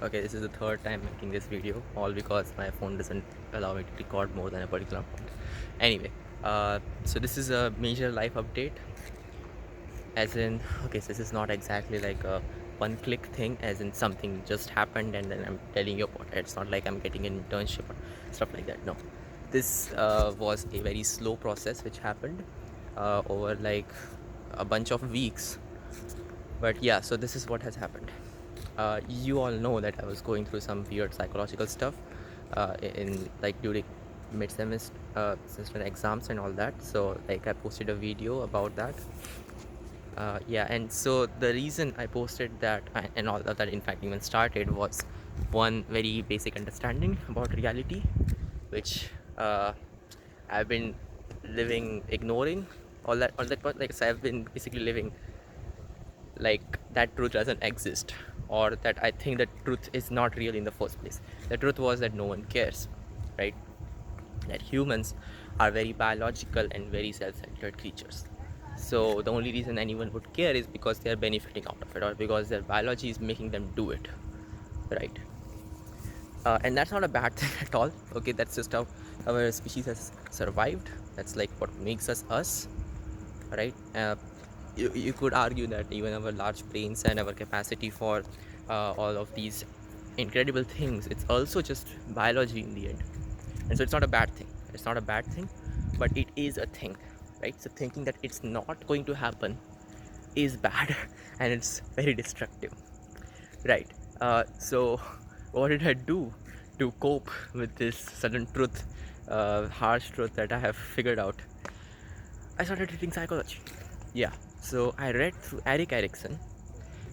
Okay, this is the third time making this video, all because my phone doesn't allow me to record more than a particular amount. Anyway, so this is a major life update, as in, okay, so this is not exactly like a one-click thing, as in something just happened and then I'm telling you about it. It's not like I'm getting an internship or stuff like that. No, this was a very slow process which happened over like a bunch of weeks. But yeah, so this is what has happened. You all know that I was going through some weird psychological stuff in like during mid-semester semester exams and all that. So like I posted a video about that. Yeah, and so the reason I posted that and all of that, in fact, even started was one very basic understanding about reality, which I've been living ignoring all that part. Like, so I've been basically living like that truth doesn't exist, or that I think that truth is not real in the first place. The truth was that no one cares, right? That humans are very biological and very self-centered creatures. So the only reason anyone would care is because they are benefiting out of it, or because their biology is making them do it, right? And that's not a bad thing at all. Okay, that's just how our species has survived. That's like what makes us us, right? You could argue that even our large brains and our capacity for all of these incredible things, it's also just biology in the end. And so it's not a bad thing. It's not a bad thing, but it is a thing, right? So thinking that it's not going to happen is bad and it's very destructive, right? So what did I do to cope with this sudden truth, harsh truth that I have figured out? I started reading psychology. Yeah, so I read through Eric Erickson,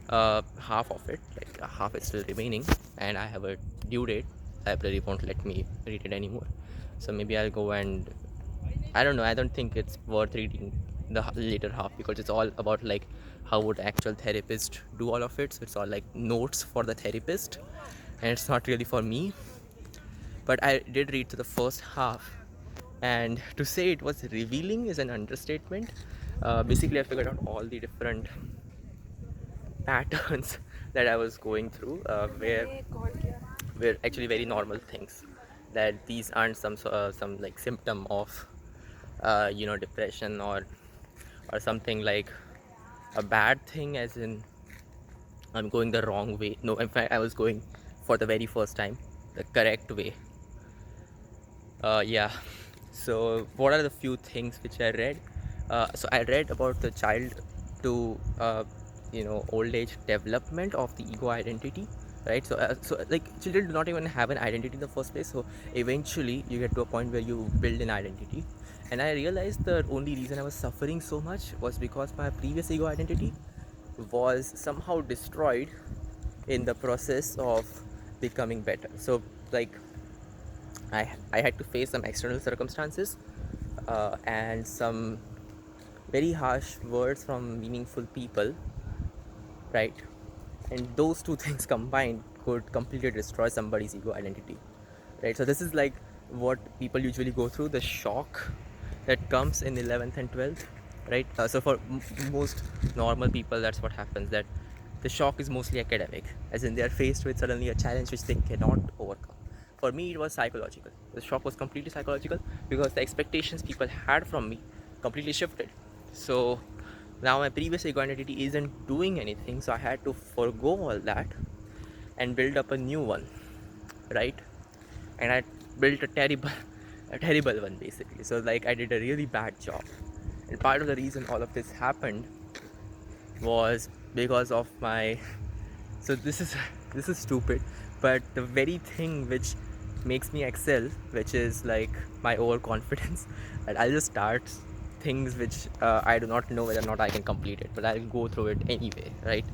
half of it, like half is still remaining, and I have a due date. Library won't let me read it anymore, so maybe I'll go and I don't know. I don't think it's worth reading the later half, because it's all about like how would actual therapist do all of it. So it's all like notes for the therapist, and it's not really for me. But I did read to the first half, and to say it was revealing is an understatement. Basically, I figured out all the different patterns that I was going through, where were actually very normal things. That these aren't some like symptom of depression, or something like a bad thing, as in I'm going the wrong way. No, in fact, I was going for the very first time the correct way. Yeah. So what are the few things which I read? So I read about the child to old age development of the ego identity, right? So like children do not even have an identity in the first place. So eventually you get to a point where you build an identity. And I realized the only reason I was suffering so much was because my previous ego identity was somehow destroyed in the process of becoming better. So like I had to face some external circumstances, and some very harsh words from meaningful people, right? And those two things combined could completely destroy somebody's ego identity, right? So this is like what people usually go through, the shock that comes in 11th and 12th, right? So for most normal people, that's what happens, that the shock is mostly academic, as in they are faced with suddenly a challenge which they cannot overcome. For me, it was psychological. The shock was completely psychological, because the expectations people had from me completely shifted. So now my previous ego identity isn't doing anything, so I had to forego all that and build up a new one, right? And I built a terrible a terrible one, basically. So like I did a really bad job. And part of the reason all of this happened was because of my so this is stupid, but the very thing which makes me excel, which is like my overconfidence, and I'll just start things which I do not know whether or not I can complete it, but I'll go through it anyway, right?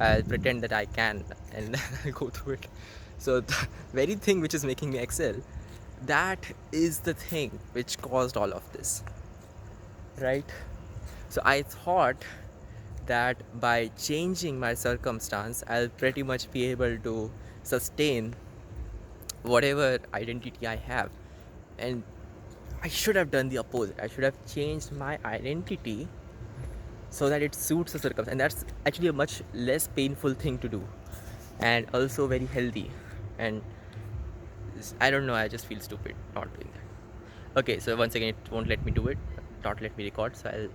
I'll pretend that I can, and then I'll go through it. So the very thing which is making me excel, that is the thing which caused all of this, right? So I thought that by changing my circumstance, I'll pretty much be able to sustain whatever identity I have. And I should have done the opposite. I should have changed my identity so that it suits the circumstance. And that's actually a much less painful thing to do. and also very healthy. And I don't know, I just feel stupid not doing that. Okay, so once again, it won't let me do it, not let me record, so I'll